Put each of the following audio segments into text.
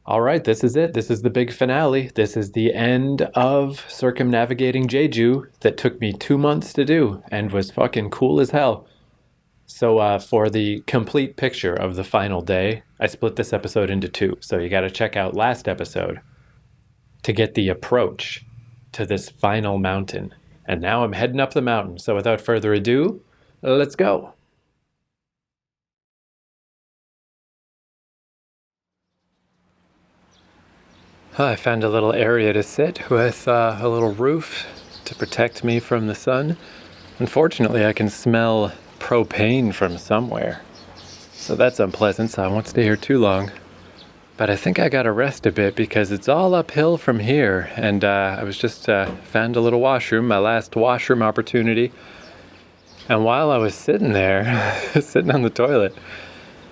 All right, this is it. This is the big finale. This is the end of Circumnavigating Jeju that took me 2 months to do and was fucking cool as hell. So, for the complete picture of the final day, I split this episode into two. So, you got to check out last episode to get the approach to this final mountain. And now I'm heading up the mountain. So, without further ado, let's go. I found a little area to sit with a little roof to protect me from the sun. Unfortunately, I can smell propane from somewhere. So that's unpleasant, so I won't stay here too long. But I think I gotta rest a bit because it's all uphill from here. And I was just found a little washroom, my last washroom opportunity. And while I was sitting there, sitting on the toilet,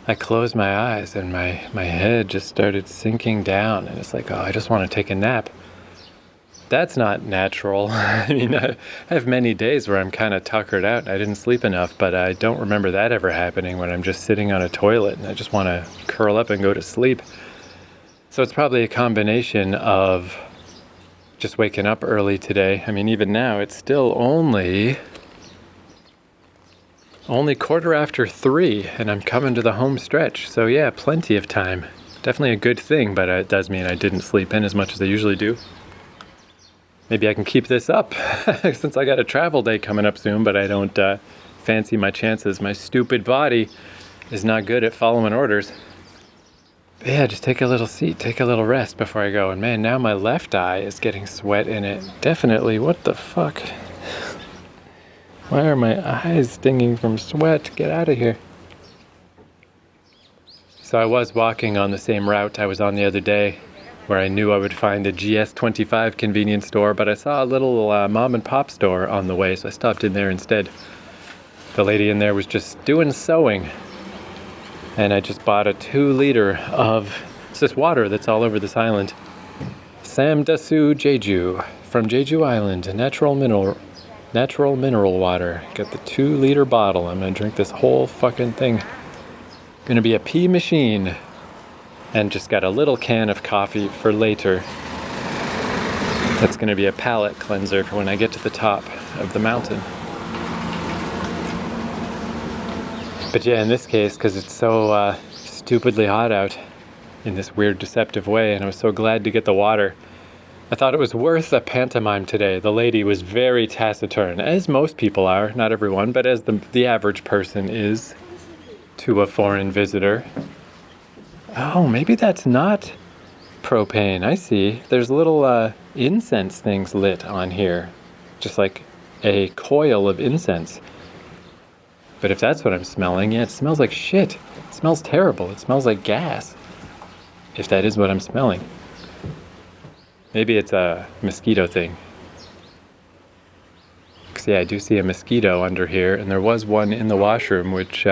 I closed my eyes and my head just started sinking down, and it's like, oh, I just want to take a nap. That's not natural. I mean, I have many days where I'm kind of tuckered out. I didn't sleep enough, but I don't remember that ever happening when I'm just sitting on a toilet and I just want to curl up and go to sleep. So it's probably a combination of just waking up early today. I mean, even now, it's still only 3:15, and I'm coming to the home stretch. So yeah, plenty of time. Definitely a good thing, but it does mean I didn't sleep in as much as I usually do. Maybe I can keep this up since I got a travel day coming up soon, but I don't fancy my chances. My stupid body is not good at following orders. But yeah, just take a little seat, take a little rest before I go. And man, now my left eye is getting sweat in it. Definitely, what the fuck? Why are my eyes stinging from sweat? Get out of here. So I was walking on the same route I was on the other day, where I knew I would find a GS25 convenience store, but I saw a little mom and pop store on the way, so I stopped in there instead. The lady in there was just doing sewing, and I just bought a 2-liter of this water that's all over this island. Samdasu Jeju, from Jeju Island, natural mineral water. Got the 2-liter bottle. I'm gonna drink this whole fucking thing. Gonna be a pee machine. And just got a little can of coffee for later. That's gonna be a palate cleanser for when I get to the top of the mountain. But yeah, in this case, because it's so stupidly hot out in this weird deceptive way, and I was so glad to get the water, I thought it was worth a pantomime today. The lady was very taciturn, as most people are, not everyone, but as the average person is to a foreign visitor. Oh, maybe that's not propane. I see. There's little incense things lit on here, just like a coil of incense. But if that's what I'm smelling, yeah, it smells like shit. It smells terrible. It smells like gas, if that is what I'm smelling. Maybe it's a mosquito thing. Because yeah, I do see a mosquito under here, and there was one in the washroom, which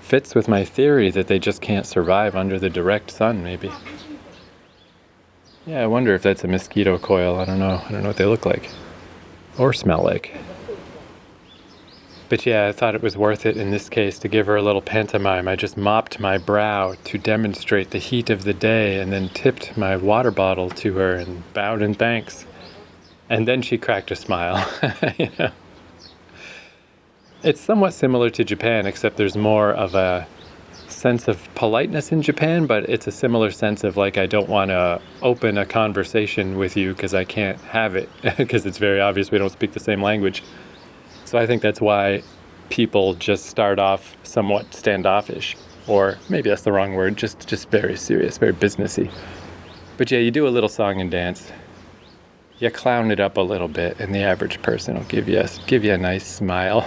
fits with my theory that they just can't survive under the direct sun, maybe. Yeah, I wonder if that's a mosquito coil. I don't know what they look like. Or smell like. But yeah, I thought it was worth it in this case to give her a little pantomime. I just mopped my brow to demonstrate the heat of the day and then tipped my water bottle to her and bowed in thanks. And then she cracked a smile. You know? It's somewhat similar to Japan, except there's more of a sense of politeness in Japan, but it's a similar sense of like, I don't want to open a conversation with you because I can't have it, because it's very obvious we don't speak the same language. So I think that's why people just start off somewhat standoffish, or maybe that's the wrong word, just very serious, very businessy. But yeah, you do a little song and dance. You clown it up a little bit, and the average person will give you a nice smile.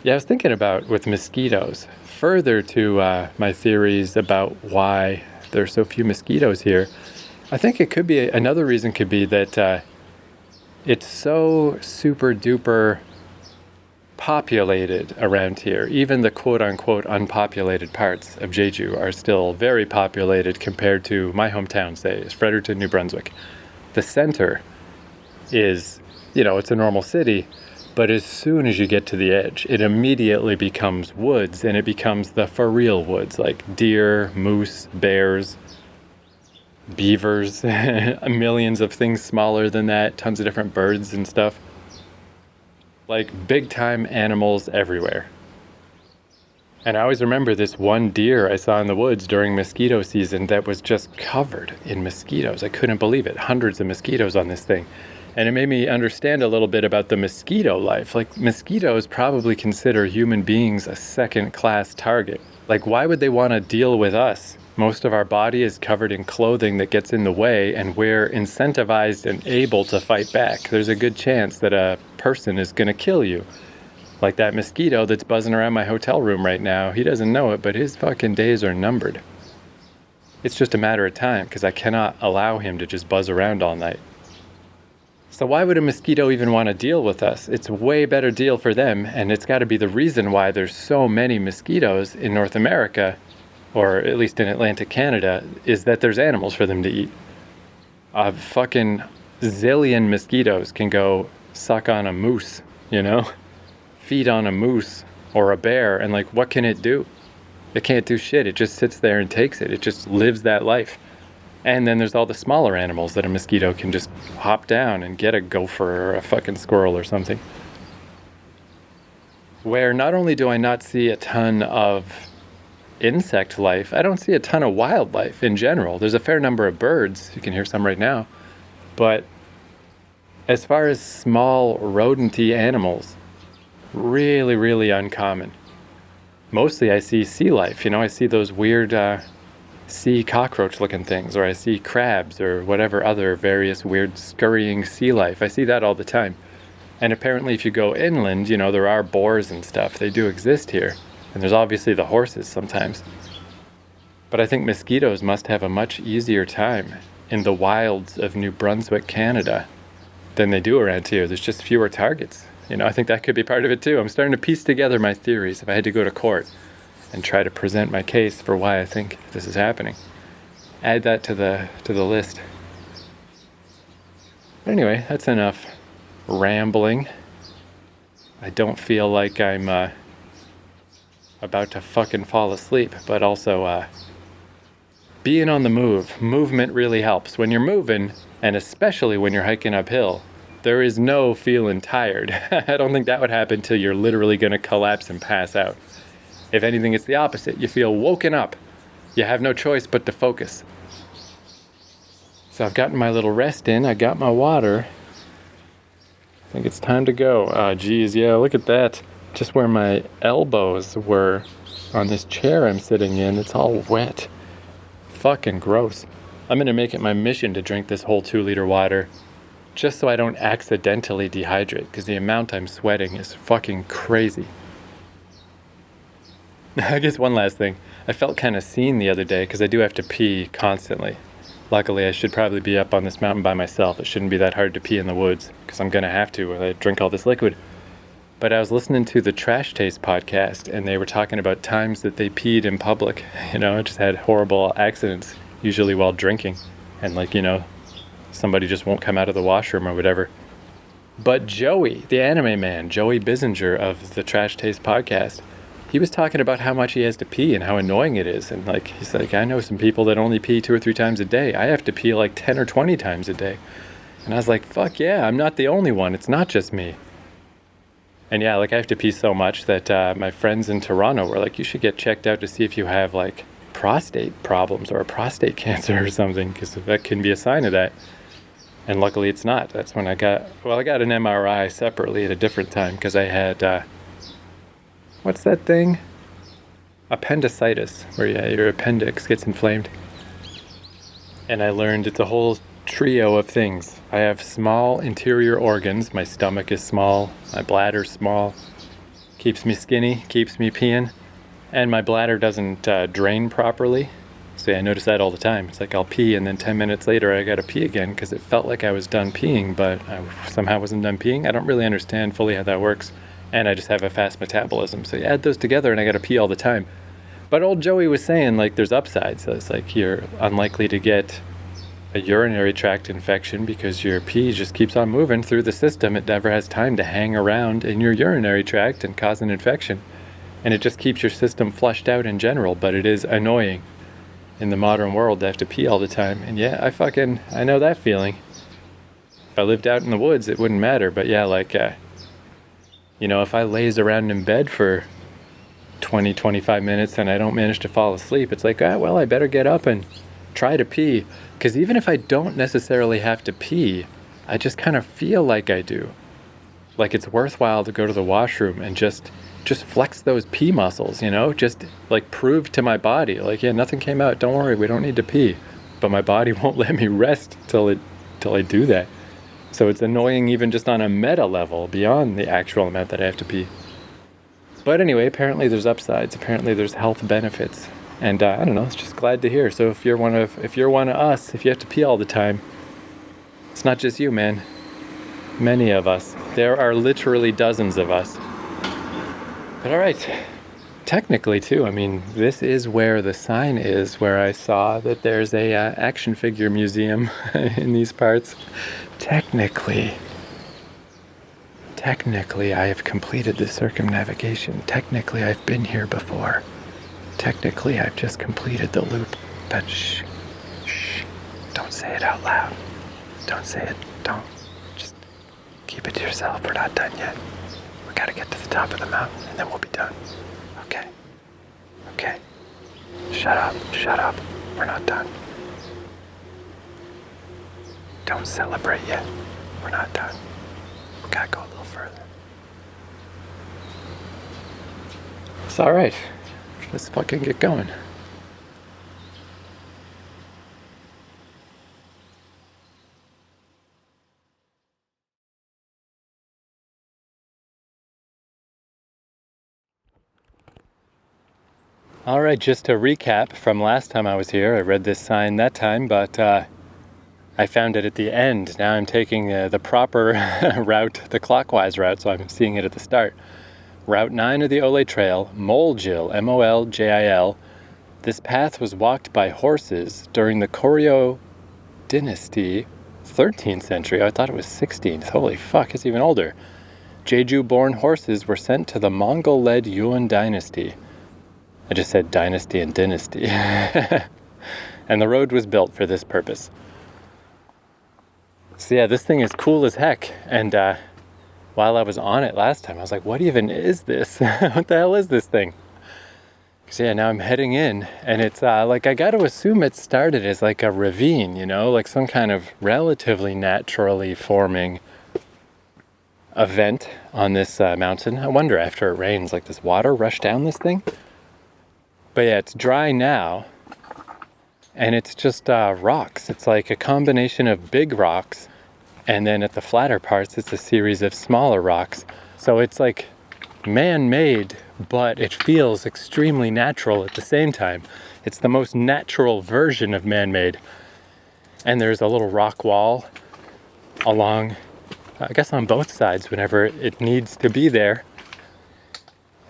Yeah, I was thinking about with mosquitoes, further to my theories about why there are so few mosquitoes here. I think it could be, another reason could be that it's so super duper populated around here. Even the quote unquote unpopulated parts of Jeju are still very populated compared to my hometown, say, is Fredericton, New Brunswick. The center is, it's a normal city, But as soon as you get to the edge, it immediately becomes woods, and it becomes the for real woods, like deer, moose, bears, beavers, millions of things smaller than that, tons of different birds and stuff. Like big time animals everywhere. And I always remember this one deer I saw in the woods during mosquito season that was just covered in mosquitoes. I couldn't believe it. Hundreds of mosquitoes on this thing. And it made me understand a little bit about the mosquito life. Like, mosquitoes probably consider human beings a second-class target. Like, why would they want to deal with us? Most of our body is covered in clothing that gets in the way, and we're incentivized and able to fight back. There's a good chance that a person is going to kill you. Like that mosquito that's buzzing around my hotel room right now. He doesn't know it, but his fucking days are numbered. It's just a matter of time, because I cannot allow him to just buzz around all night. So why would a mosquito even want to deal with us? It's a way better deal for them, and it's got to be the reason why there's so many mosquitoes in North America, or at least in Atlantic Canada, is that there's animals for them to eat. A fucking zillion mosquitoes can go suck on a moose, you know? Feed on a moose or a bear, and like, what can it do? It can't do shit. It just sits there and takes it. It just lives that life. And then there's all the smaller animals that a mosquito can just hop down and get, a gopher or a fucking squirrel or something. Where not only do I not see a ton of insect life, I don't see a ton of wildlife in general. There's a fair number of birds. You can hear some right now. But as far as small rodent-y animals, really, really uncommon. Mostly I see sea life. You know, I see those weird sea cockroach looking things, or I see crabs or whatever other various weird scurrying sea life. I see that all the time. And apparently if you go inland, you know, there are boars and stuff. They do exist here. And there's obviously the horses sometimes. But I think mosquitoes must have a much easier time in the wilds of New Brunswick, Canada, than they do around here. There's just fewer targets. You know, I think that could be part of it too. I'm starting to piece together my theories if I had to go to court and try to present my case for why I think this is happening. Add that to the list. Anyway, that's enough rambling. I don't feel like I'm about to fucking fall asleep, but also being on the move. Movement really helps. When you're moving, and especially when you're hiking uphill, there is no feeling tired. I don't think that would happen till you're literally going to collapse and pass out. If anything, it's the opposite. You feel woken up. You have no choice but to focus. So I've gotten my little rest in. I got my water. I think it's time to go. Geez, yeah, look at that. Just where my elbows were on this chair I'm sitting in, it's all wet. Fucking gross. I'm going to make it my mission to drink this whole 2-liter water, just so I don't accidentally dehydrate, because the amount I'm sweating is fucking crazy. I guess one last thing. I felt kind of seen the other day, because I do have to pee constantly. Luckily, I should probably be up on this mountain by myself. It shouldn't be that hard to pee in the woods, because I'm going to have to when I drink all this liquid. But I was listening to the Trash Taste podcast, and they were talking about times that they peed in public. You know, just had horrible accidents, usually while drinking. And like, you know, somebody just won't come out of the washroom or whatever. But Joey, the anime man, Joey Bissinger of the Trash Taste podcast, he was talking about how much he has to pee and how annoying it is. And like, he's like, I know some people that only pee 2 or 3 times a day. I have to pee like 10 or 20 times a day. And I was like, fuck yeah, I'm not the only one. It's not just me. And yeah, like I have to pee so much that my friends in Toronto were like, you should get checked out to see if you have like prostate problems or a prostate cancer or something, because that can be a sign of that. And luckily it's not. That's when I got an MRI separately at a different time, because I had, what's that thing? Appendicitis, where your appendix gets inflamed. And I learned it's a whole trio of things. I have small interior organs. My stomach is small. My bladder's small. Keeps me skinny, keeps me peeing. And my bladder doesn't drain properly. So yeah, I notice that all the time. It's like I'll pee and then 10 minutes later I gotta pee again, because it felt like I was done peeing, but I somehow wasn't done peeing. I don't really understand fully how that works. And I just have a fast metabolism. So you add those together and I gotta pee all the time. But old Joey was saying like there's upsides. So it's like you're unlikely to get a urinary tract infection because your pee just keeps on moving through the system. It never has time to hang around in your urinary tract and cause an infection. And it just keeps your system flushed out in general, but it is annoying in the modern world to have to pee all the time. And yeah, I know that feeling. If I lived out in the woods, it wouldn't matter. But yeah, like, if I laze around in bed for 20, 25 minutes and I don't manage to fall asleep, it's like, well, I better get up and try to pee. Because even if I don't necessarily have to pee, I just kind of feel like I do. Like it's worthwhile to go to the washroom and just flex those pee muscles, just like prove to my body, like, yeah, nothing came out, don't worry, we don't need to pee. But my body won't let me rest till I do that. So it's annoying even just on a meta level beyond the actual amount that I have to pee. But anyway, apparently there's upsides, apparently there's health benefits. And I don't know, it's just glad to hear. So if you're one of us, if you have to pee all the time, it's not just you, man. Many of us. There are literally dozens of us. But all right, technically too, I mean, this is where the sign is, where I saw that there's a action figure museum in these parts. Technically, I have completed the circumnavigation. Technically, I've been here before. Technically, I've just completed the loop. But shh, don't say it out loud. Don't say it, don't. Just keep it to yourself, we're not done yet. We gotta get to the top of the mountain and then we'll be done. Okay. Shut up, we're not done. Don't celebrate yet, we're not done. We gotta go a little further. It's alright. Let's fucking get going. All right, just to recap from last time I was here, I read this sign that time, but I found it at the end. Now I'm taking the proper route, the clockwise route, so I'm seeing it at the start. Route 9 of the Olle Trail, Moljil, Moljil. This path was walked by horses during the Koryo dynasty, 13th century. I thought it was 16th. Holy fuck, it's even older. Jeju-born horses were sent to the Mongol-led Yuan dynasty. I just said dynasty and dynasty. And the road was built for this purpose. So yeah, this thing is cool as heck. And while I was on it last time, I was like, what even is this? What the hell is this thing? So yeah, now I'm heading in, and it's like, I got to assume it started as like a ravine, like some kind of relatively naturally forming event on this mountain. I wonder, after it rains, like, does water rush down this thing? But yeah, it's dry now, and it's just rocks. It's like a combination of big rocks, and then at the flatter parts, it's a series of smaller rocks. So it's like man-made, but it feels extremely natural at the same time. It's the most natural version of man-made. And there's a little rock wall along, I guess on both sides whenever it needs to be there.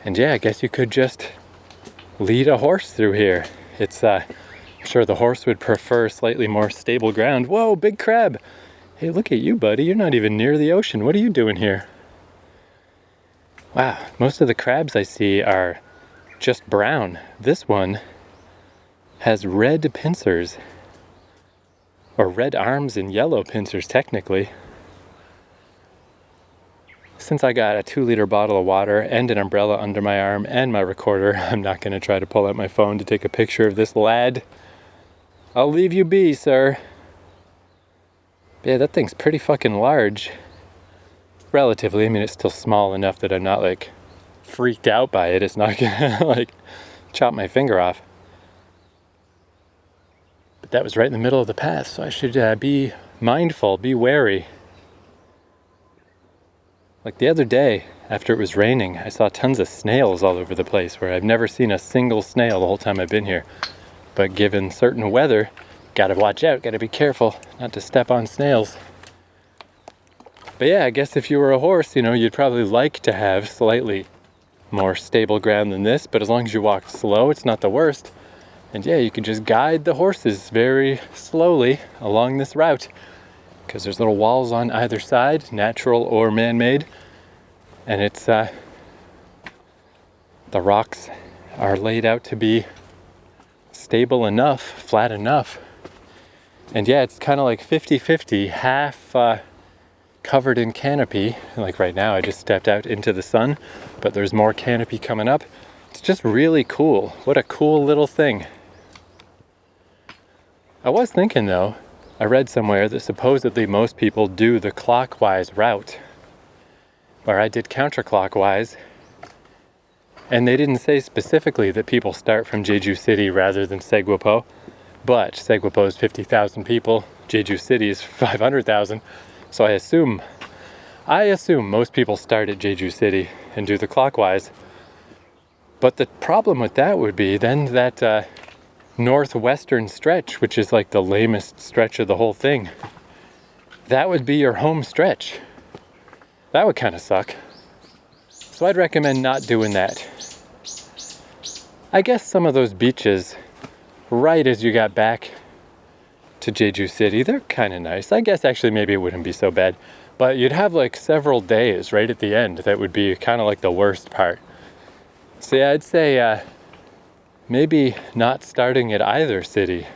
And yeah, I guess you could just lead a horse through here. It's, I'm sure the horse would prefer slightly more stable ground. Whoa, big crab! Hey, look at you, buddy. You're not even near the ocean. What are you doing here? Wow, most of the crabs I see are just brown. This one has red pincers, or red arms and yellow pincers technically. Since I got a 2-liter bottle of water and an umbrella under my arm and my recorder, I'm not going to try to pull out my phone to take a picture of this lad. I'll leave you be, sir. Yeah, that thing's pretty fucking large. Relatively, I mean, it's still small enough that I'm not like freaked out by it. It's not gonna like chop my finger off. But that was right in the middle of the path, so I should be mindful, be wary. Like the other day, after it was raining, I saw tons of snails all over the place, where I've never seen a single snail the whole time I've been here. But given certain weather, gotta watch out, gotta be careful not to step on snails. But yeah, I guess if you were a horse, you'd probably like to have slightly more stable ground than this, but as long as you walk slow, it's not the worst. And yeah, you can just guide the horses very slowly along this route because there's little walls on either side, natural or man-made. And it's, the rocks are laid out to be stable enough, flat enough. And yeah, it's kind of like 50-50, half covered in canopy. Like right now, I just stepped out into the sun, but there's more canopy coming up. It's just really cool. What a cool little thing. I was thinking though, I read somewhere that supposedly most people do the clockwise route, where I did counterclockwise, and they didn't say specifically that people start from Jeju City rather than Segwapo, but Segwapo is 50,000 people, Jeju City is 500,000, so I assume most people start at Jeju City and do the clockwise. But the problem with that would be then that northwestern stretch, which is like the lamest stretch of the whole thing, that would be your home stretch. That would kind of suck. So I'd recommend not doing that. I guess some of those beaches, right as you got back to Jeju City, they're kind of nice. I guess actually maybe it wouldn't be so bad. But you'd have like several days right at the end that would be kind of like the worst part. So yeah, I'd say maybe not starting at either city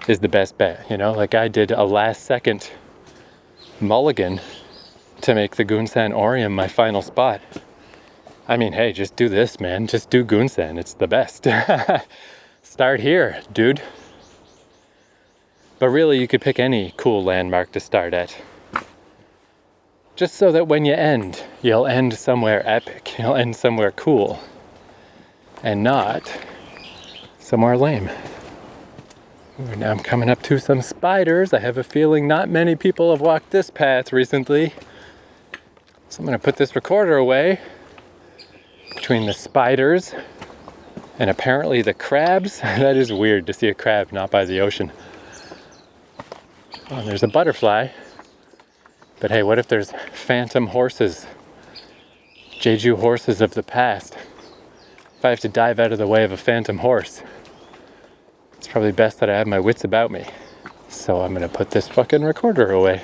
is the best bet, you know? Like I did a last second mulligan to make the Gunsan Oreum my final spot. I mean, hey, just do this, man. Just do Gunsan. It's the best. Start here, dude. But really, you could pick any cool landmark to start at. Just so that when you end, you'll end somewhere epic. You'll end somewhere cool. And not somewhere lame. Ooh, now I'm coming up to some spiders. I have a feeling not many people have walked this path recently. So I'm going to put this recorder away between the spiders and apparently the crabs. That is weird to see a crab not by the ocean. Oh, there's a butterfly. But hey, what if there's phantom horses? Jeju horses of the past. If I have to dive out of the way of a phantom horse, it's probably best that I have my wits about me. So I'm gonna put this fucking recorder away.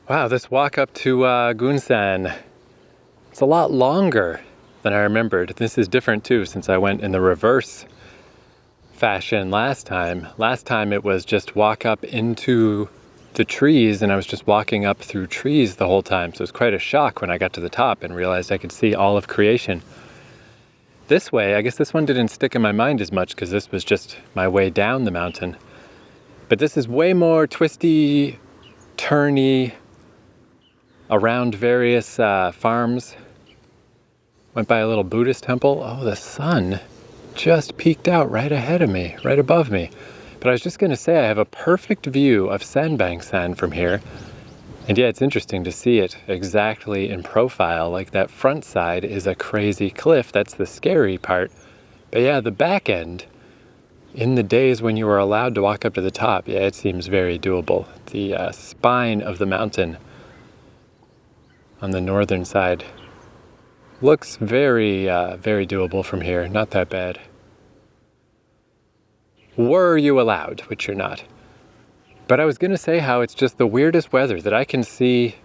Wow, this walk up to Gunsan, it's a lot longer than I remembered. This is different too, since I went in the reverse fashion last time. Last time it was just walk up into the trees, and I was just walking up through trees the whole time. So it was quite a shock when I got to the top and realized I could see all of creation. This way, I guess this one didn't stick in my mind as much because this was just my way down the mountain. But this is way more twisty, turny, around various farms. Went by a little Buddhist temple. Oh, the sun just peeked out right ahead of me, right above me. But I was just gonna say I have a perfect view of Sandbangsan from here. And yeah, it's interesting to see it exactly in profile. Like that front side is a crazy cliff. That's the scary part. But yeah, the back end, in the days when you were allowed to walk up to the top, yeah, it seems very doable. The spine of the mountain on the northern side looks very, very doable from here. Not that bad. Were you allowed, which you're not. But I was going to say how it's just the weirdest weather that I can see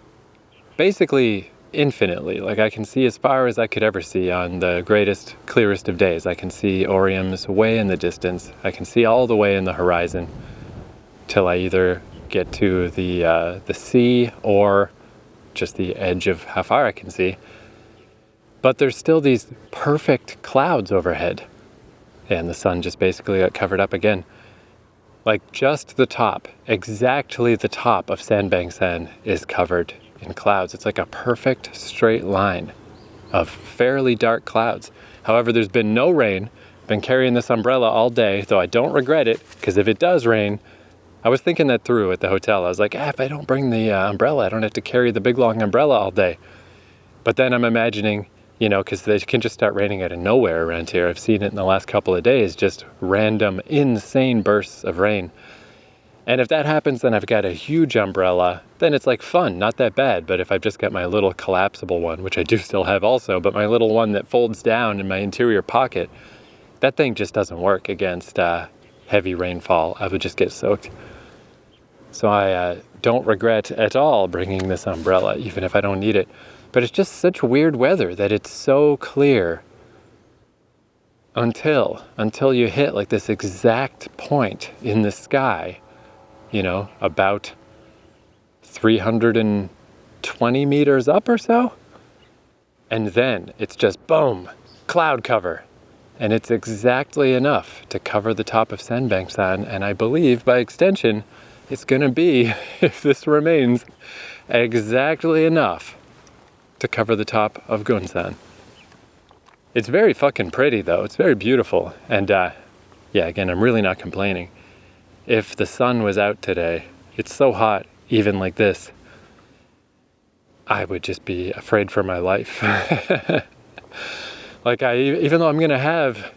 basically infinitely. Like I can see as far as I could ever see on the greatest, clearest of days. I can see Oreums way in the distance. I can see all the way in the horizon till I either get to the sea or just the edge of how far I can see. But there's still these perfect clouds overhead. And the sun just basically got covered up again. Like just the top, exactly the top of Sandbangsan is covered in clouds. It's like a perfect straight line of fairly dark clouds. However, there's been no rain. Been carrying this umbrella all day, though I don't regret it, because if it does rain, I was thinking that through at the hotel. I was like, if I don't bring the umbrella, I don't have to carry the big long umbrella all day. But then I'm imagining You know, because they can just start raining out of nowhere around here. I've seen it in the last couple of days, just random, insane bursts of rain. And if that happens, then I've got a huge umbrella. Then it's like fun, not that bad. But if I've just got my little collapsible one, which I do still have also, but my little one that folds down in my interior pocket, that thing just doesn't work against heavy rainfall. I would just get soaked. So I don't regret at all bringing this umbrella, even if I don't need it. But it's just such weird weather that it's so clear until you hit like this exact point in the sky, you know, about 320 meters up or so. And then it's just boom, cloud cover. And it's exactly enough to cover the top of Senbangsan. And I believe by extension, it's going to be, if this remains, exactly enough to cover the top of Gunsan. It's very fucking pretty though. It's very beautiful. And yeah, again, I'm really not complaining. If the sun was out today, it's so hot, even like this, I would just be afraid for my life. Like even though I'm gonna have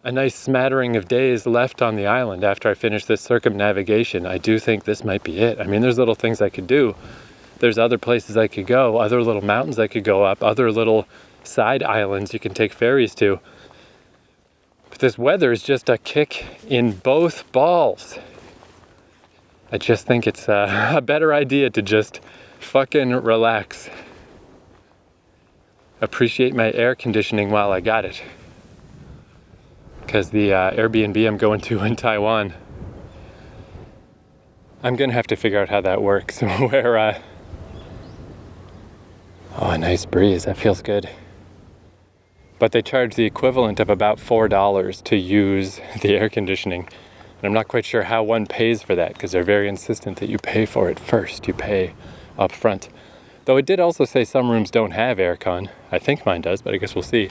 a nice smattering of days left on the island after I finish this circumnavigation, I do think this might be it. I mean, there's little things I could do. There's other places I could go, other little mountains I could go up, other little side islands you can take ferries to. But this weather is just a kick in both balls. I just think it's a better idea to just fucking relax. Appreciate my air conditioning while I got it. Because the Airbnb I'm going to in Taiwan, I'm gonna have to figure out how that works. Where, oh, a nice breeze, that feels good. But they charge the equivalent of about $4 to use the air conditioning. And I'm not quite sure how one pays for that, because they're very insistent that you pay for it first. You pay up front. Though it did also say some rooms don't have aircon. I think mine does, but I guess we'll see.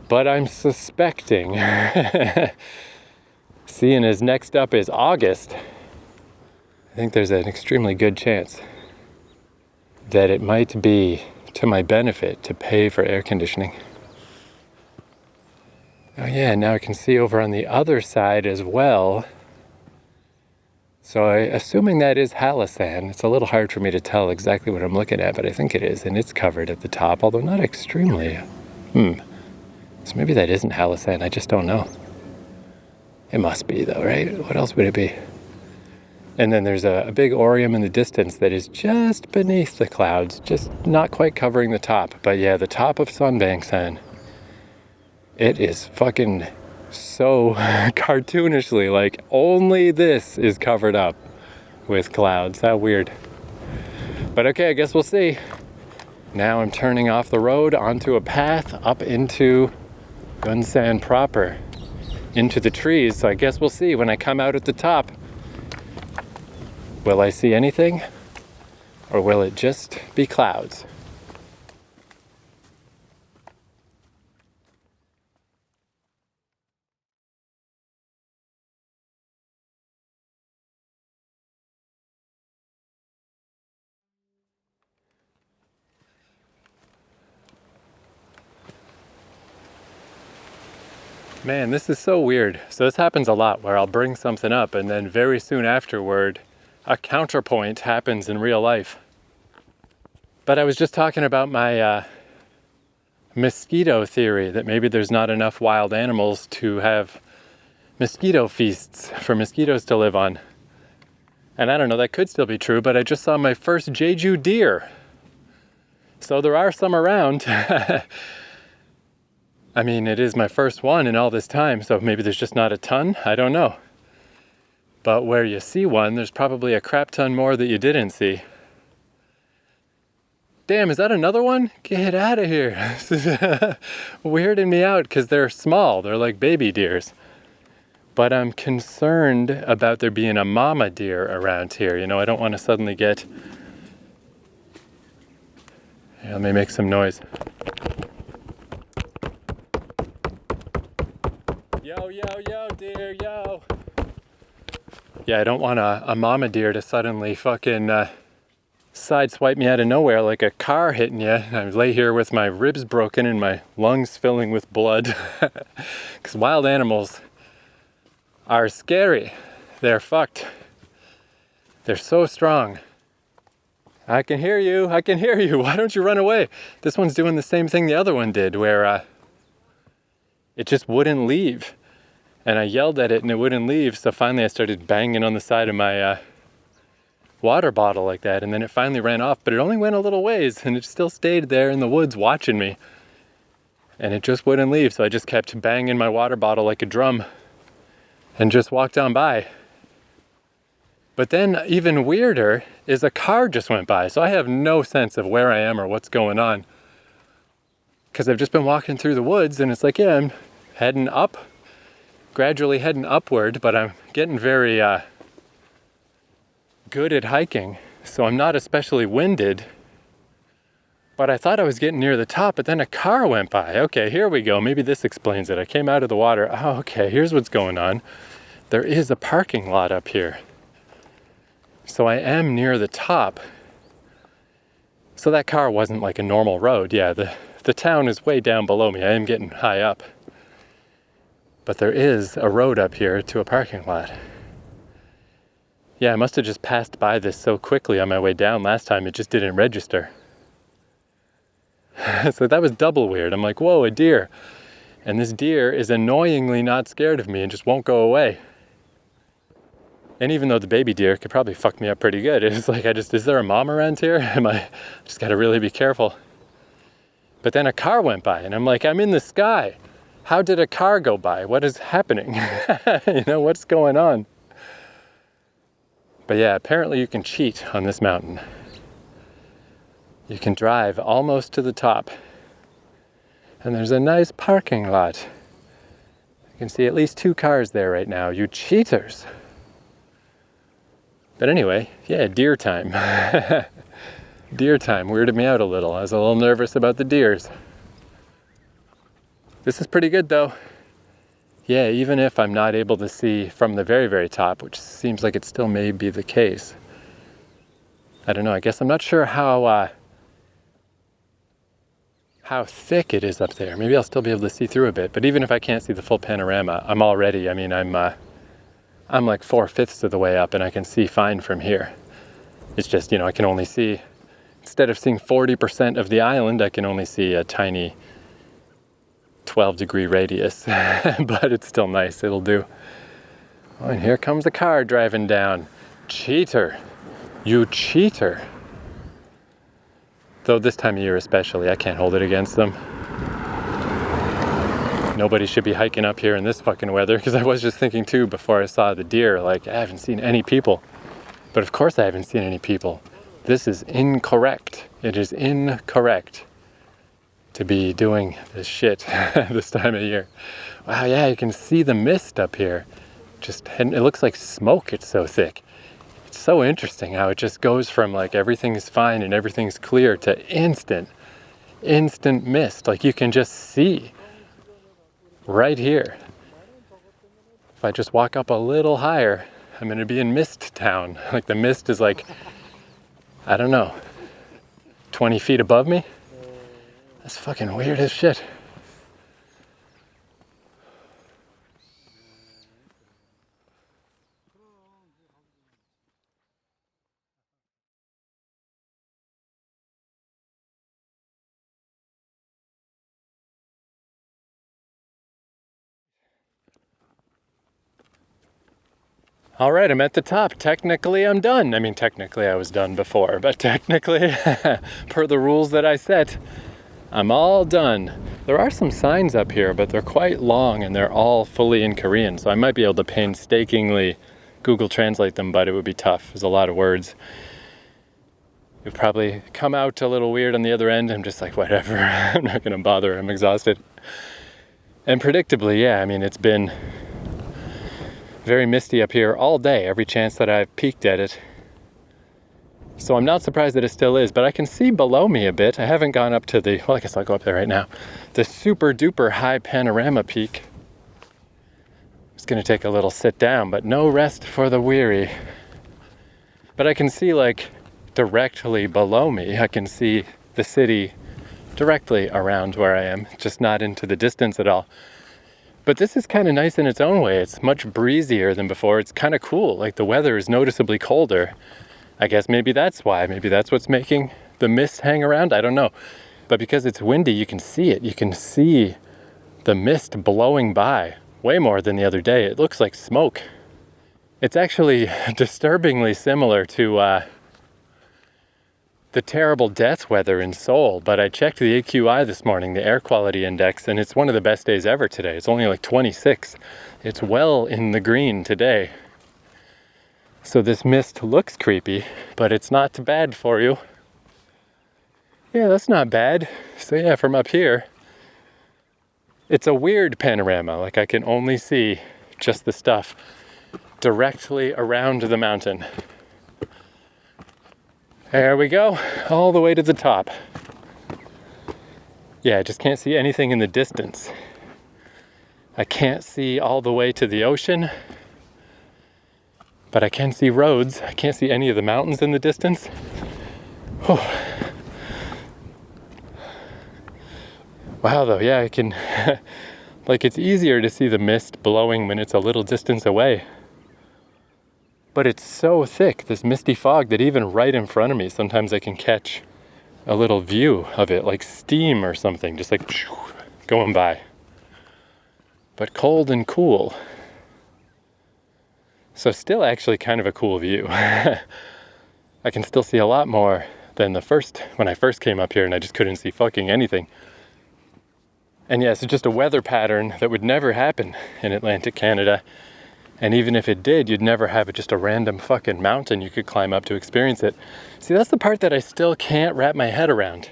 But I'm suspecting, seeing as next up is August, I think there's an extremely good chance that it might be to my benefit to pay for air conditioning. Oh yeah, now I can see over on the other side as well. So assuming that is Halasan, it's a little hard for me to tell exactly what I'm looking at, but I think it is, and it's covered at the top, although not extremely. So maybe that isn't Halasan, I just don't know. It must be though, right? What else would it be? And then there's a big Oreum in the distance that is just beneath the clouds, just not quite covering the top. But yeah, the top of Senbangsan, it is fucking so cartoonishly, like only this is covered up with clouds. How weird. But okay, I guess we'll see. Now I'm turning off the road onto a path up into Gunsan proper, into the trees. So I guess we'll see when I come out at the top. Will I see anything? Or will it just be clouds? Man, this is so weird. So this happens a lot where I'll bring something up and then very soon afterward, a counterpoint happens in real life. But I was just talking about my mosquito theory, that maybe there's not enough wild animals to have mosquito feasts for mosquitoes to live on. And I don't know, that could still be true, but I just saw my first Jeju deer. So there are some around. I mean, it is my first one in all this time, so maybe there's just not a ton, I don't know. But where you see one, there's probably a crap ton more that you didn't see. Damn, is that another one? Get out of here. This is weirding me out because they're small, they're like baby deers. But I'm concerned about there being a mama deer around here. You know, I don't want to suddenly get... Here, let me make some noise. Yo, yo, yo, deer, yo. Yeah, I don't want a mama deer to suddenly fucking sideswipe me out of nowhere like a car hitting you. I lay here with my ribs broken and my lungs filling with blood. Because wild animals are scary. They're fucked. They're so strong. I can hear you. I can hear you. Why don't you run away? This one's doing the same thing the other one did, where it just wouldn't leave. And I yelled at it and it wouldn't leave. So finally I started banging on the side of my water bottle like that. And then it finally ran off, but it only went a little ways and it still stayed there in the woods watching me. And it just wouldn't leave. So I just kept banging my water bottle like a drum and just walked on by. But then even weirder is a car just went by. So I have no sense of where I am or what's going on. Because I've just been walking through the woods and it's like, yeah, I'm heading up, gradually heading upward, but I'm getting very good at hiking. So I'm not especially winded. But I thought I was getting near the top, but then a car went by. Okay, here we go. Maybe this explains it. I came out of the water. Oh, okay, here's what's going on. There is a parking lot up here. So I am near the top. So that car wasn't like a normal road. Yeah, the town is way down below me. I am getting high up. But there is a road up here to a parking lot. Yeah, I must have just passed by this so quickly on my way down last time, it just didn't register. So that was double weird. I'm like, whoa, a deer. And this deer is annoyingly not scared of me and just won't go away. And even though the baby deer could probably fuck me up pretty good, it's like, is there a mom around here? Just gotta really be careful. But then a car went by and I'm like, I'm in the sky. How did a car go by? What is happening? What's going on? But yeah, apparently you can cheat on this mountain. You can drive almost to the top. And there's a nice parking lot. You can see at least 2 cars there right now. You cheaters. But anyway, yeah, deer time. Deer time weirded me out a little. I was a little nervous about the deers. This is pretty good though. Yeah, even if I'm not able to see from the very, very top, which seems like it still may be the case. I don't know, I guess I'm not sure how thick it is up there. Maybe I'll still be able to see through a bit, but even if I can't see the full panorama, I'm like 4/5 of the way up and I can see fine from here. It's just, I can only see, instead of seeing 40% of the island, I can only see a tiny 12-degree radius, but it's still nice, it'll do. Oh, and here comes a car driving down. Cheater, you cheater. Though this time of year especially, I can't hold it against them. Nobody should be hiking up here in this fucking weather, because I was just thinking too before I saw the deer, like, I haven't seen any people. But of course I haven't seen any people. This is incorrect. It is incorrect to be doing this shit this time of year. Wow, yeah, you can see the mist up here. And it looks like smoke, it's so thick. It's so interesting how it just goes from like everything's fine and everything's clear to instant mist. Like you can just see right here. If I just walk up a little higher, I'm gonna be in Mist Town. Like the mist is like, I don't know, 20 feet above me? That's fucking weird as shit. All right, I'm at the top. Technically, I'm done. I mean, technically I was done before, but technically, per the rules that I set, I'm all done. There are some signs up here, but they're quite long and they're all fully in Korean, so I might be able to painstakingly Google Translate them, but it would be tough. There's a lot of words. It would probably come out a little weird on the other end. I'm just like, whatever. I'm not gonna bother. I'm exhausted. And predictably, yeah, I mean, it's been very misty up here all day, every chance that I've peeked at it. So I'm not surprised that it still is, but I can see below me a bit. I haven't gone up to I guess I'll go up there right now. The super duper high panorama peak. It's gonna take a little sit down, but no rest for the weary. But I can see like directly below me. I can see the city directly around where I am, just not into the distance at all. But this is kind of nice in its own way. It's much breezier than before. It's kind of cool. Like the weather is noticeably colder. I guess maybe that's why. Maybe that's what's making the mist hang around. I don't know. But because it's windy, you can see it. You can see the mist blowing by way more than the other day. It looks like smoke. It's actually disturbingly similar to the terrible death weather in Seoul, but I checked the AQI this morning, the air quality index, and it's one of the best days ever today. It's only like 26. It's well in the green today. So this mist looks creepy, but it's not too bad for you. Yeah, that's not bad. So yeah, from up here, it's a weird panorama. Like I can only see just the stuff directly around the mountain. There we go, all the way to the top. Yeah, I just can't see anything in the distance. I can't see all the way to the ocean, but I can see roads. I can't see any of the mountains in the distance. Whew. Wow, though, yeah, I can, like it's easier to see the mist blowing when it's a little distance away. But it's so thick, this misty fog, that even right in front of me, sometimes I can catch a little view of it, like steam or something, just like going by. But cold and cool. So still actually kind of a cool view. I can still see a lot more than when I first came up here and I just couldn't see fucking anything. And yes, it's just a weather pattern that would never happen in Atlantic Canada. And even if it did, you'd never have just a random fucking mountain you could climb up to experience it. See, that's the part that I still can't wrap my head around.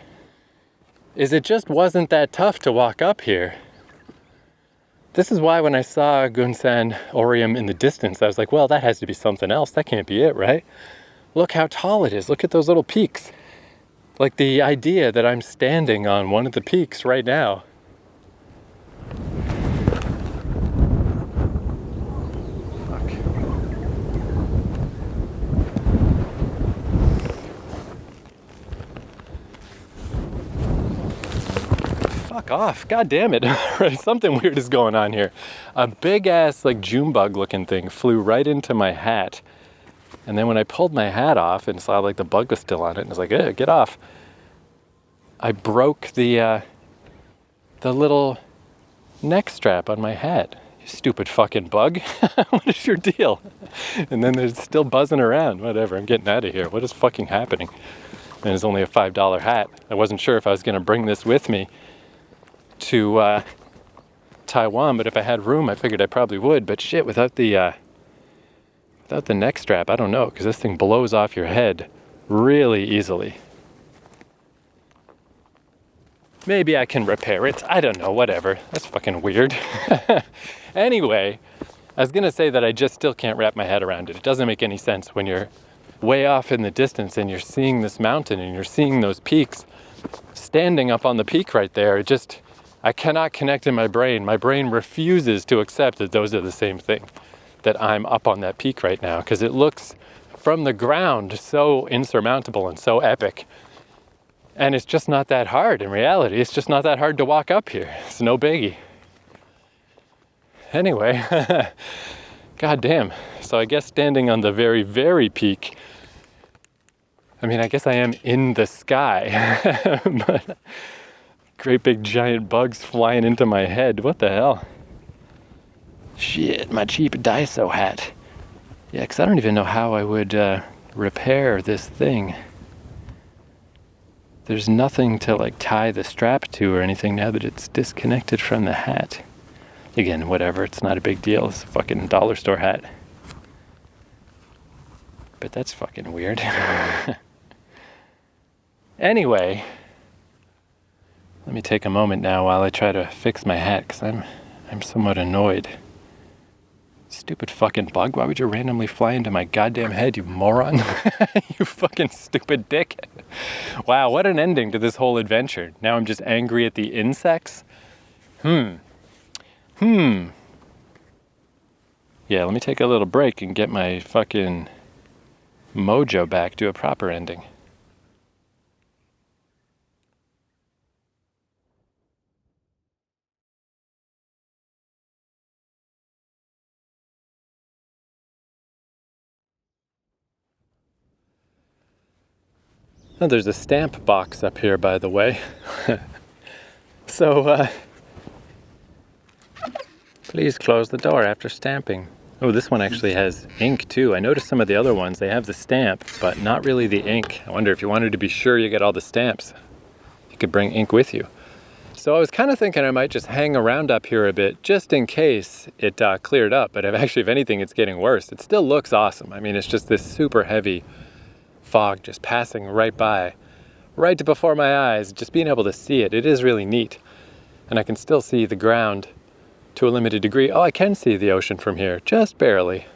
Is it just wasn't that tough to walk up here. This is why when I saw Gunsan, Oreum in the distance, I was like, well, that has to be something else. That can't be it, right? Look how tall it is. Look at those little peaks. Like the idea that I'm standing on one of the peaks right now. Fuck off, god damn it. Something weird is going on here. A big ass like June bug looking thing flew right into my hat. And then when I pulled my hat off and saw like the bug was still on it, and I was like, get off. I broke the little neck strap on my hat. You stupid fucking bug. What is your deal? And then there's still buzzing around. Whatever, I'm getting out of here. What is fucking happening? And it's only a $5 hat. I wasn't sure if I was gonna bring this with me to Taiwan, but if I had room, I figured I probably would. But shit, without the neck strap, I don't know, because this thing blows off your head really easily. Maybe I can repair it. I don't know, whatever. That's fucking weird. Anyway, I was gonna say that I just still can't wrap my head around it. It doesn't make any sense when you're way off in the distance and you're seeing this mountain and you're seeing those peaks. Standing up on the peak right there, I cannot connect in my brain. My brain refuses to accept that those are the same thing, that I'm up on that peak right now, because it looks from the ground so insurmountable and so epic. And it's just not that hard in reality. It's just not that hard to walk up here. It's no biggie. Anyway, god damn. So I guess standing on the very, very peak, I mean, I guess I am in the sky. But great big giant bugs flying into my head. What the hell? Shit, my cheap Daiso hat. Yeah, because I don't even know how I would repair this thing. There's nothing to like tie the strap to or anything now that it's disconnected from the hat. Again, whatever, it's not a big deal. It's a fucking dollar store hat. But that's fucking weird. Anyway, let me take a moment now while I try to fix my hat, because I'm somewhat annoyed. Stupid fucking bug, why would you randomly fly into my goddamn head, you moron? You fucking stupid dick. Wow, what an ending to this whole adventure. Now I'm just angry at the insects? Yeah, let me take a little break and get my fucking mojo back to a proper ending. Oh, there's a stamp box up here, by the way. So, please close the door after stamping. Oh, this one actually has ink too. I noticed some of the other ones, they have the stamp, but not really the ink. I wonder if you wanted to be sure you get all the stamps, you could bring ink with you. So I was kind of thinking I might just hang around up here a bit, just in case it cleared up. But if anything, it's getting worse. It still looks awesome. I mean, it's just this super heavy fog just passing right by, right before my eyes, just being able to see it. It is really neat. And I can still see the ground to a limited degree. Oh, I can see the ocean from here, just barely.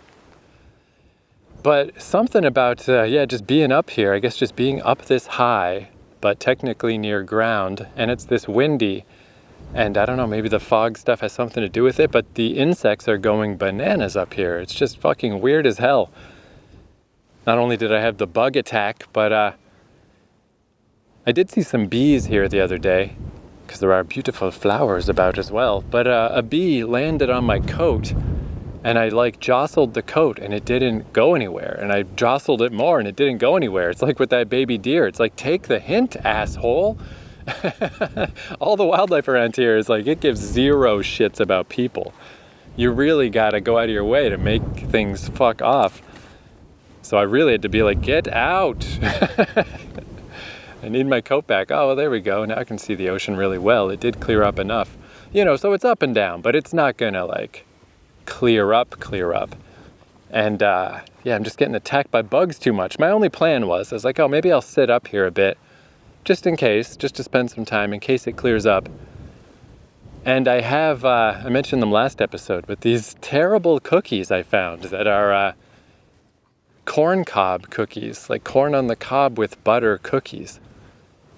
But something about, just being up here, I guess just being up this high, but technically near ground, and it's this windy, and I don't know, maybe the fog stuff has something to do with it, but the insects are going bananas up here. It's just fucking weird as hell. Not only did I have the bug attack, but I did see some bees here the other day, because there are beautiful flowers about as well, but a bee landed on my coat, and I jostled the coat and it didn't go anywhere. And I jostled it more and it didn't go anywhere. It's like with that baby deer. It's like, take the hint, asshole. All the wildlife around here is like, it gives zero shits about people. You really gotta go out of your way to make things fuck off. So I really had to be like, get out. I need my coat back. Oh, well, there we go. Now I can see the ocean really well. It did clear up enough. So it's up and down, but it's not gonna clear up. And I'm just getting attacked by bugs too much. My only plan was, I was like, oh, maybe I'll sit up here a bit, just in case, just to spend some time in case it clears up. And I have, I mentioned them last episode, but these terrible cookies I found that are corn cob cookies, like corn on the cob with butter cookies.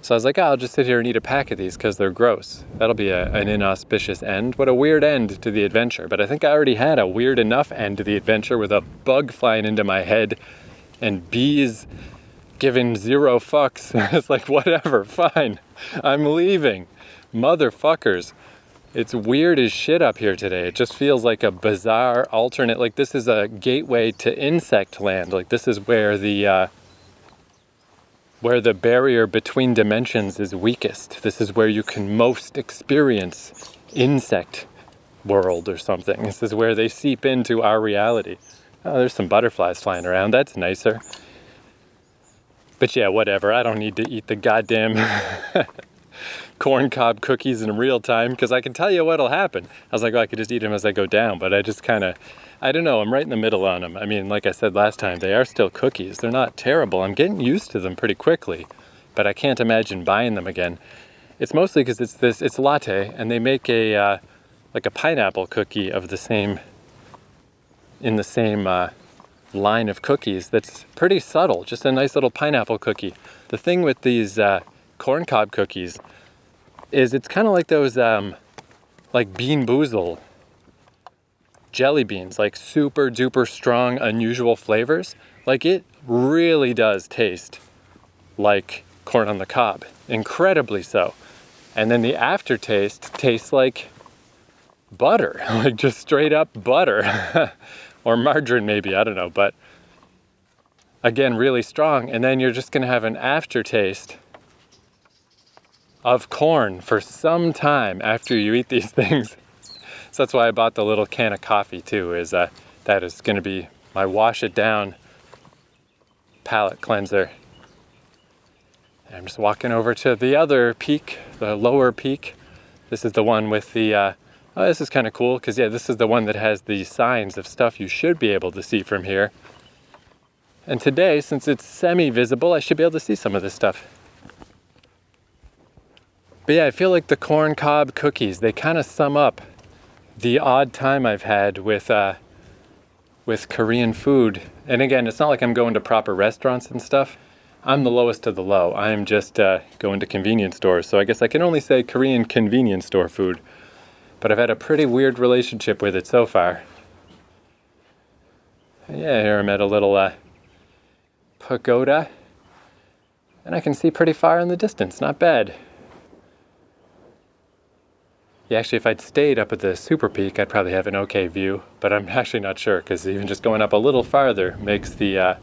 So I was like, I'll just sit here and eat a pack of these because they're gross. That'll be an inauspicious end. What a weird end to the adventure. But I think I already had a weird enough end to the adventure with a bug flying into my head and bees giving zero fucks. It's like, whatever, fine. I'm leaving. Motherfuckers. It's weird as shit up here today. It just feels like a bizarre alternate, this is a gateway to insect land. This is where the barrier between dimensions is weakest. This is where you can most experience insect world or something. This is where they seep into our reality. Oh, there's some butterflies flying around. That's nicer. But yeah, whatever. I don't need to eat the goddamn corn cob cookies in real time, because I can tell you what'll happen. I was like, I could just eat them as I go down, but I just I don't know, I'm right in the middle on them. I mean, like I said last time, they are still cookies. They're not terrible. I'm getting used to them pretty quickly, but I can't imagine buying them again. It's mostly because it's latte, and they make a pineapple cookie of the same line of cookies that's pretty subtle, just a nice little pineapple cookie. The thing with these corn cob cookies is it's kind of like those Bean Boozle jelly beans, super duper strong, unusual flavors. It really does taste like corn on the cob, incredibly so. And then the aftertaste tastes like butter, just straight up butter. Or margarine maybe, I don't know, but again, really strong. And then you're just gonna have an aftertaste of corn for some time after you eat these things. So that's why I bought the little can of coffee too, is that is gonna be my wash it down palate cleanser. And I'm just walking over to the other peak, the lower peak. This is the one with the, this is kind of cool, because this is the one that has the signs of stuff you should be able to see from here. And today, since it's semi-visible, I should be able to see some of this stuff. But yeah, I feel like the corn cob cookies, they kind of sum up the odd time I've had with Korean food. And again, it's not like I'm going to proper restaurants and stuff. I'm the lowest of the low. I'm just going to convenience stores. So I guess I can only say Korean convenience store food. But I've had a pretty weird relationship with it so far. Yeah, here I'm at a little pagoda. And I can see pretty far in the distance, not bad. Yeah, actually, if I'd stayed up at the super peak, I'd probably have an okay view. But I'm actually not sure, because even just going up a little farther makes the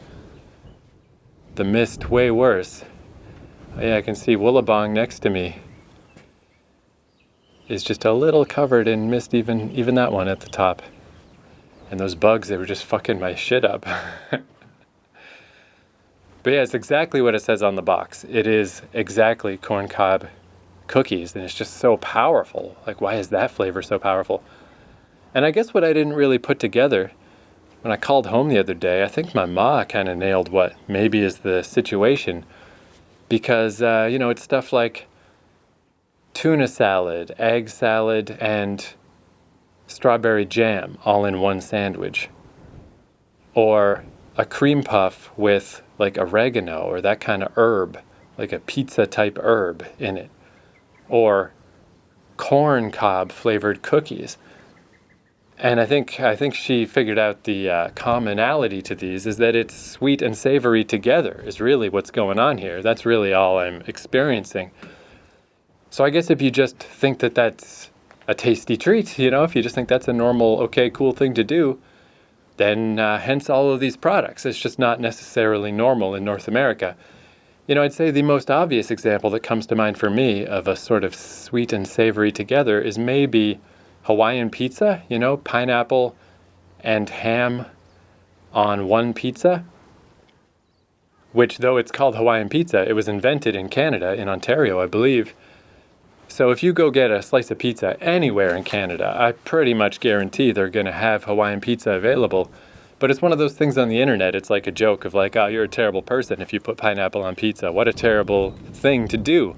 mist way worse. Yeah, I can see Wollabong next to me is just a little covered in mist, even that one at the top. And those bugs, they were just fucking my shit up. But yeah, it's exactly what it says on the box. It is exactly corncob cookies, and it's just so powerful. Like, why is that flavor so powerful? And I guess what I didn't really put together when I called home the other day, I think my ma kind of nailed what maybe is the situation. Because, it's stuff like tuna salad, egg salad, and strawberry jam all in one sandwich. Or a cream puff with like oregano or that kind of herb, like a pizza type herb in it. Or corn cob flavored cookies. And I think she figured out the commonality to these is that it's sweet and savory together is really what's going on here. That's really all I'm experiencing. So I guess if you just think that that's a tasty treat, if you just think that's a normal, okay, cool thing to do, then hence all of these products. It's just not necessarily normal in North America. I'd say the most obvious example that comes to mind for me of a sort of sweet and savory together is maybe Hawaiian pizza, pineapple and ham on one pizza, which though it's called Hawaiian pizza, it was invented in Canada, in Ontario, I believe. So if you go get a slice of pizza anywhere in Canada, I pretty much guarantee they're going to have Hawaiian pizza available. But it's one of those things on the internet. It's like a joke of like, oh, you're a terrible person if you put pineapple on pizza. What a terrible thing to do.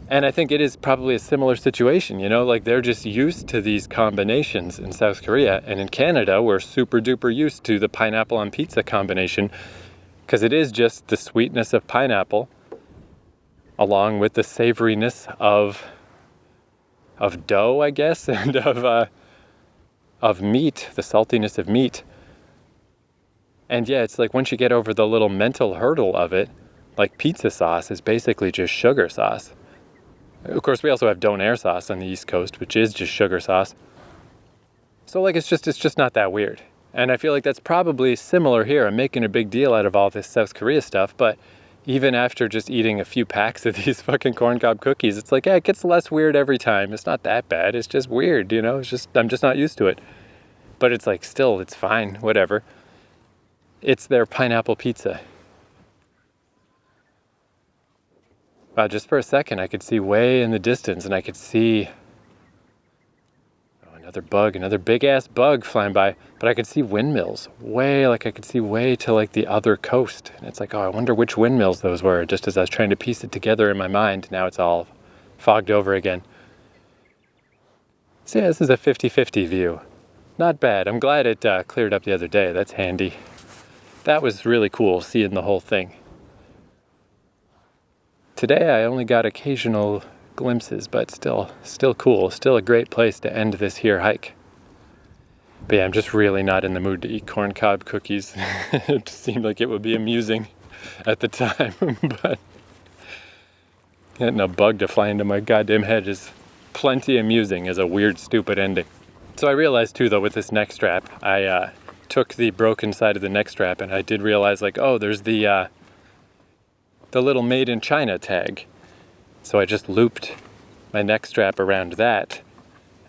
And I think it is probably a similar situation, like they're just used to these combinations in South Korea. And in Canada, we're super duper used to the pineapple on pizza combination because it is just the sweetness of pineapple along with the savoriness of dough, I guess, and of meat, the saltiness of meat. And yeah, it's like once you get over the little mental hurdle of it, like pizza sauce is basically just sugar sauce. Of course, we also have donair sauce on the East Coast, which is just sugar sauce. So like it's just not that weird. And I feel like that's probably similar here. I'm making a big deal out of all this South Korea stuff, but even after just eating a few packs of these fucking corncob cookies, it's like, yeah, it gets less weird every time. It's not that bad. It's just weird, I'm just not used to it. But it's like, still, it's fine, whatever. It's their pineapple pizza. Wow, just for a second, I could see way in the distance, and I could see another big-ass bug flying by, but I could see windmills I could see way to like the other coast. And it's like, oh, I wonder which windmills those were, just as I was trying to piece it together in my mind. Now it's all fogged over again. So yeah, this is a 50-50 view. Not bad. I'm glad it cleared up the other day. That's handy. That was really cool, seeing the whole thing. Today I only got occasional glimpses, but still cool. Still a great place to end this here hike. But yeah, I'm just really not in the mood to eat corncob cookies. It seemed like it would be amusing at the time, but getting a bug to fly into my goddamn head is plenty amusing as a weird, stupid ending. So I realized too, though, with this neck strap, I took the broken side of the neck strap and I did realize like, oh, there's the little made in China tag. So I just looped my neck strap around that,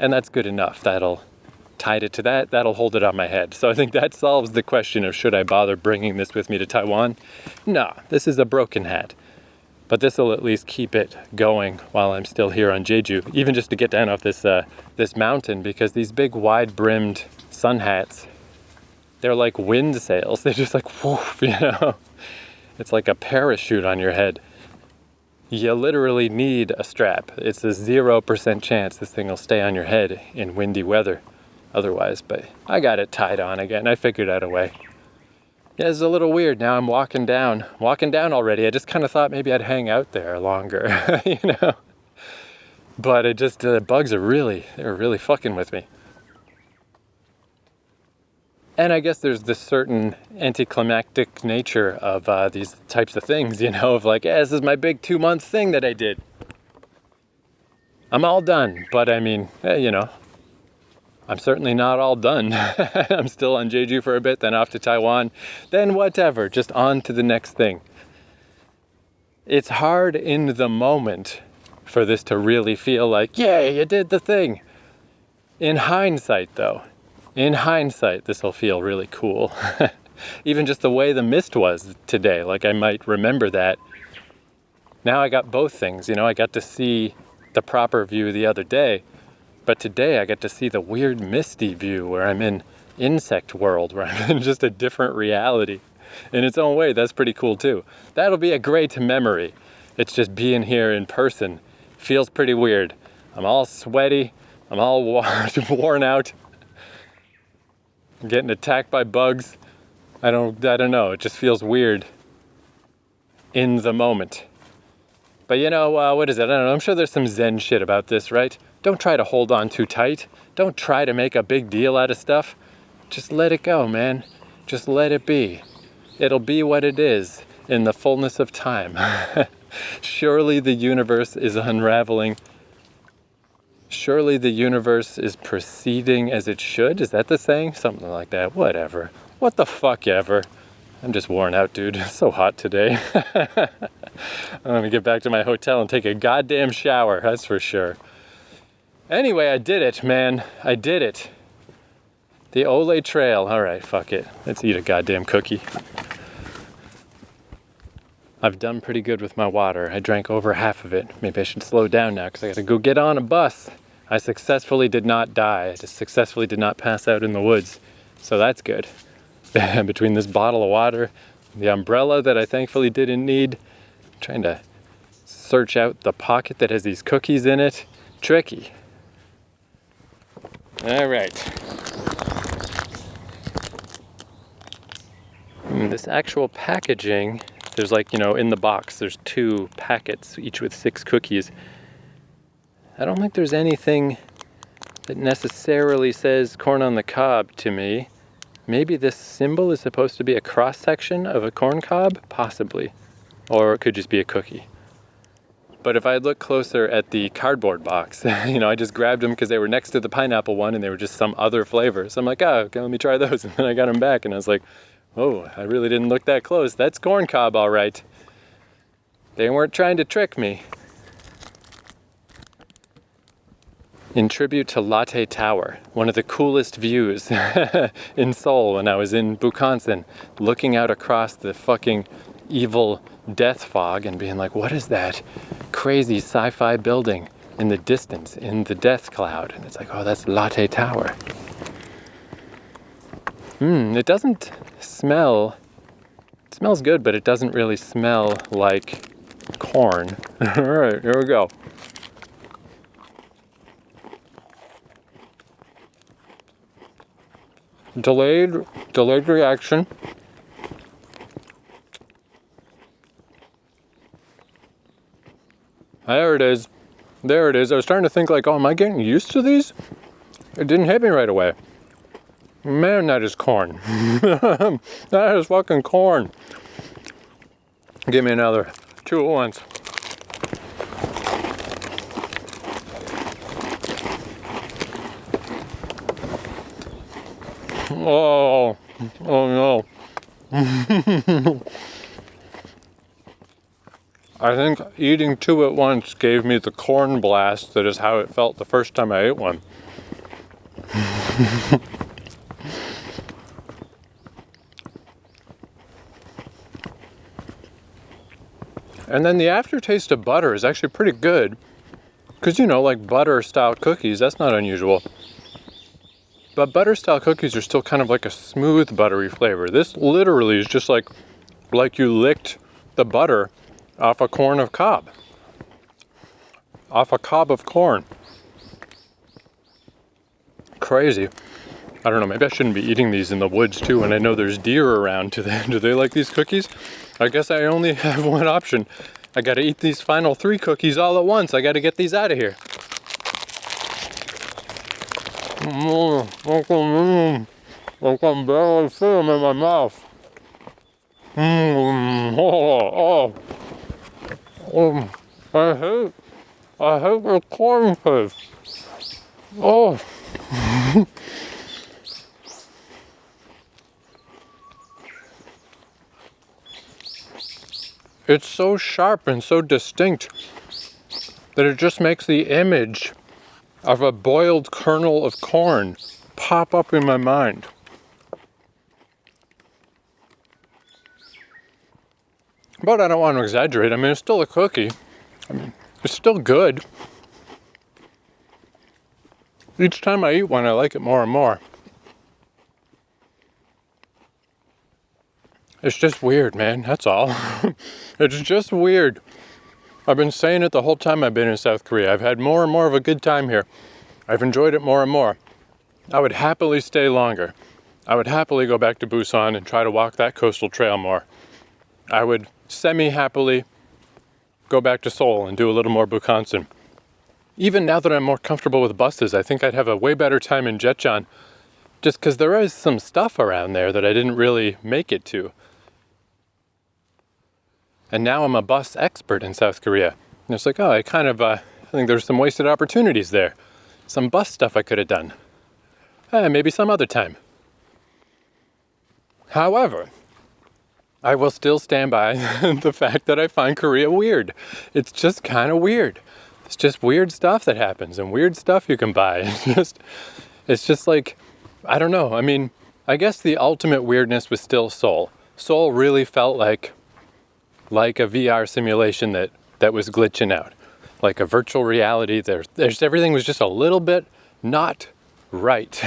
and that's good enough. Tied it to that, that'll hold it on my head. So I think that solves the question of should I bother bringing this with me to Taiwan? No, this is a broken hat. But this will at least keep it going while I'm still here on Jeju, even just to get down off this mountain, because these big wide-brimmed sun hats, they're like wind sails. They're just like, whoof, It's like a parachute on your head. You literally need a strap. It's a 0% chance this thing will stay on your head in windy weather otherwise, but I got it tied on again. I figured out a way. Yeah, it's a little weird. Now I'm walking down already. I just kind of thought maybe I'd hang out there longer, But it just, the bugs they're really fucking with me. And I guess there's this certain anticlimactic nature of these types of things, of like, yeah, this is my big 2-month thing that I did. I'm all done, but I mean, I'm certainly not all done. I'm still on Jeju for a bit, then off to Taiwan, then whatever, just on to the next thing. It's hard in the moment for this to really feel like, yay, you did the thing. In hindsight, though, this will feel really cool. Even just the way the mist was today, like I might remember that. Now I got both things, I got to see the proper view the other day, but today I get to see the weird misty view where I'm in insect world, where I'm in just a different reality. In its own way, that's pretty cool too. That'll be a great memory. It's just being here in person. Feels pretty weird. I'm all sweaty. I'm all worn out. I'm getting attacked by bugs. I don't know. It just feels weird in the moment. But what is it? I don't know. I'm sure there's some Zen shit about this, right? Don't try to hold on too tight. Don't try to make a big deal out of stuff. Just let it go, man. Just let it be. It'll be what it is in the fullness of time. Surely the universe is unraveling. Surely the universe is proceeding as it should. Is that the saying? Something like that. Whatever. What the fuck ever. I'm just worn out, dude. It's so hot today. I'm gonna get back to my hotel and take a goddamn shower, that's for sure. Anyway, I did it, man. I did it. The Olle Trail. All right, fuck it. Let's eat a goddamn cookie. I've done pretty good with my water. I drank over half of it. Maybe I should slow down now because I gotta go get on a bus. I successfully did not die. I just successfully did not pass out in the woods. So that's good. Between this bottle of water, the umbrella that I thankfully didn't need, I'm trying to search out the pocket that has these cookies in it. Tricky. All right. This actual packaging, there's in the box, there's 2 packets, each with 6 cookies. I don't think there's anything that necessarily says corn on the cob to me. Maybe this symbol is supposed to be a cross-section of a corn cob? Possibly. Or it could just be a cookie. But if I look closer at the cardboard box, I just grabbed them because they were next to the pineapple one and they were just some other flavor. So I'm like, oh, okay, let me try those. And then I got them back and I was like, oh, I really didn't look that close. That's corn cob, all right. They weren't trying to trick me. In tribute to Latte Tower, one of the coolest views in Seoul when I was in Gunsan, looking out across the fucking evil death fog and being like, what is that crazy sci-fi building in the distance, in the death cloud? And it's like, oh, that's Latte Tower. It doesn't smell, it smells good, but it doesn't really smell like corn. All right, here we go. Delayed reaction. There it is. I was starting to think like, oh, am I getting used to these? It didn't hit me right away. Man, that is corn. That is fucking corn. Give me another 2 at once. Oh no. I think eating 2 at once gave me the corn blast that is how it felt the first time I ate one. And then the aftertaste of butter is actually pretty good. Because, like butter-style cookies, that's not unusual. But butter-style cookies are still kind of like a smooth, buttery flavor. This literally is just like you licked the butter off a corn of cob. Off a cob of corn. Crazy. I don't know, maybe I shouldn't be eating these in the woods too, and I know there's deer around. Do they like these cookies? I guess I only have one option. I gotta eat these final 3 cookies all at once. I gotta get these out of here. I can barely feel them in my mouth. I hate the corn taste. Oh. It's so sharp and so distinct that it just makes the image of a boiled kernel of corn pop up in my mind. But I don't want to exaggerate. I mean, it's still a cookie. I mean, it's still good. Each time I eat one, I like it more and more. It's just weird, man. That's all. It's just weird. I've been saying it the whole time I've been in South Korea. I've had more and more of a good time here. I've enjoyed it more and more. I would happily stay longer. I would happily go back to Busan and try to walk that coastal trail more. I would semi-happily go back to Seoul and do a little more Bukhansan. Even now that I'm more comfortable with buses, I think I'd have a way better time in Jecheon, just because there is some stuff around there that I didn't really make it to. And now I'm a bus expert in South Korea. And it's like, oh, I think there's some wasted opportunities there. Some bus stuff I could have done. Maybe some other time. However, I will still stand by the fact that I find Korea weird. It's just kind of weird. It's just weird stuff that happens and weird stuff you can buy. It's just like, I don't know. I mean, I guess the ultimate weirdness was still Seoul. Seoul really felt like a VR simulation that was glitching out. Like a virtual reality. There's everything was just a little bit not right.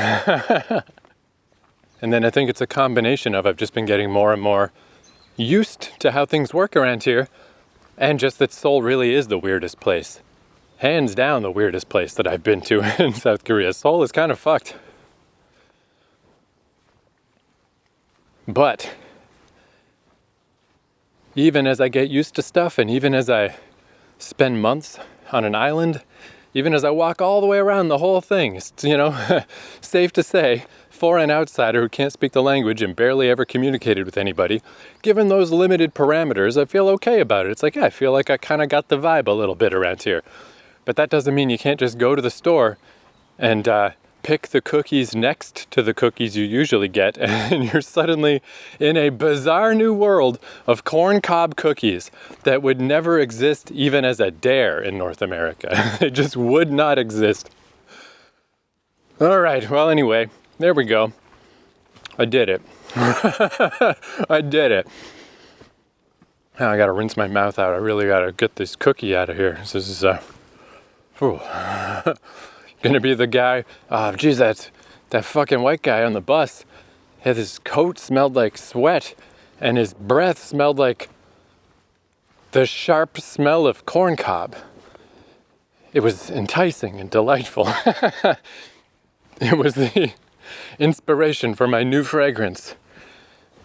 And then I think it's a combination of I've just been getting more and more used to how things work around here, and just that Seoul really is the weirdest place. Hands down the weirdest place that I've been to in South Korea. Seoul is kind of fucked. But even as I get used to stuff, and even as I spend months on an island, even as I walk all the way around the whole thing, it's, safe to say, for an outsider who can't speak the language and barely ever communicated with anybody, given those limited parameters, I feel okay about it. It's like, yeah, I feel like I kind of got the vibe a little bit around here. But that doesn't mean you can't just go to the store and pick the cookies next to the cookies you usually get, and you're suddenly in a bizarre new world of corn cob cookies that would never exist even as a dare in North America. They just would not exist. All right, well, anyway, there we go. I did it. I did it. Now I gotta rinse my mouth out. I really gotta get this cookie out of here. This is, gonna be the guy, geez, that fucking white guy on the bus. His coat smelled like sweat, and his breath smelled like the sharp smell of corn cob. It was enticing and delightful. It was the inspiration for my new fragrance.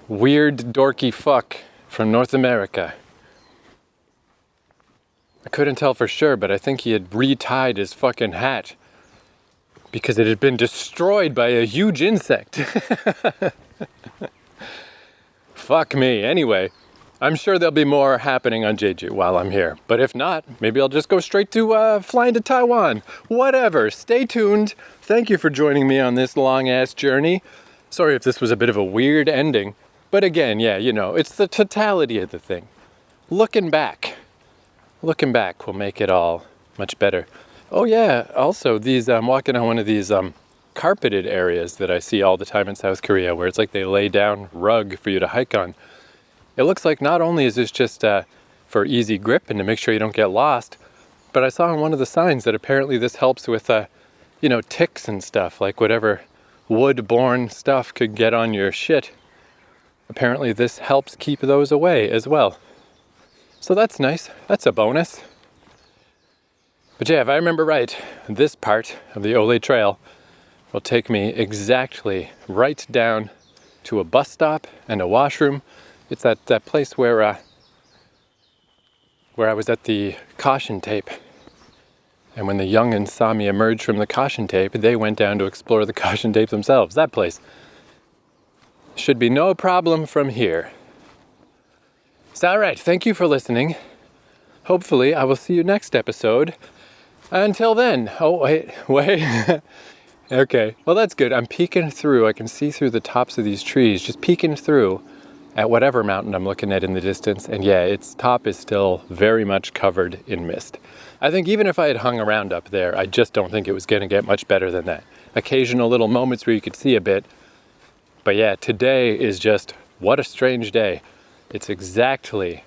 Weird dorky fuck from North America. I couldn't tell for sure, but I think he had retied his fucking hat because it had been destroyed by a huge insect. Fuck me. Anyway, I'm sure there'll be more happening on Jeju while I'm here. But if not, maybe I'll just go straight to flying to Taiwan. Whatever. Stay tuned. Thank you for joining me on this long-ass journey. Sorry if this was a bit of a weird ending. But again, yeah, it's the totality of the thing. Looking back will make it all much better. Oh yeah, also I'm walking on one of these carpeted areas that I see all the time in South Korea, where it's like they lay down rug for you to hike on. It looks like not only is this just for easy grip and to make sure you don't get lost, but I saw on one of the signs that apparently this helps with ticks and stuff, like whatever wood-borne stuff could get on your shit. Apparently this helps keep those away as well. So that's nice. That's a bonus. But yeah, if I remember right, this part of the Olle Trail will take me exactly right down to a bus stop and a washroom. It's that place where I was at the caution tape. And when the young'uns saw me emerge from the caution tape, they went down to explore the caution tape themselves. That place. Should be no problem from here. So, all right, thank you for listening. Hopefully, I will see you next episode. Until then, oh, wait. Okay, well, that's good. I'm peeking through. I can see through the tops of these trees, just peeking through at whatever mountain I'm looking at in the distance, and yeah, its top is still very much covered in mist. I think even if I had hung around up there, I just don't think it was going to get much better than that. Occasional little moments where you could see a bit, but yeah, today is just, what a strange day. It's exactly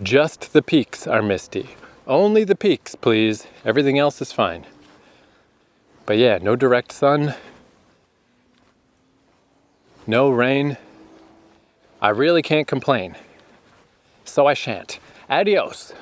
just the peaks are misty. Only the peaks, please. Everything else is fine. But yeah, no direct sun, no rain. I really can't complain. So I shan't. Adios.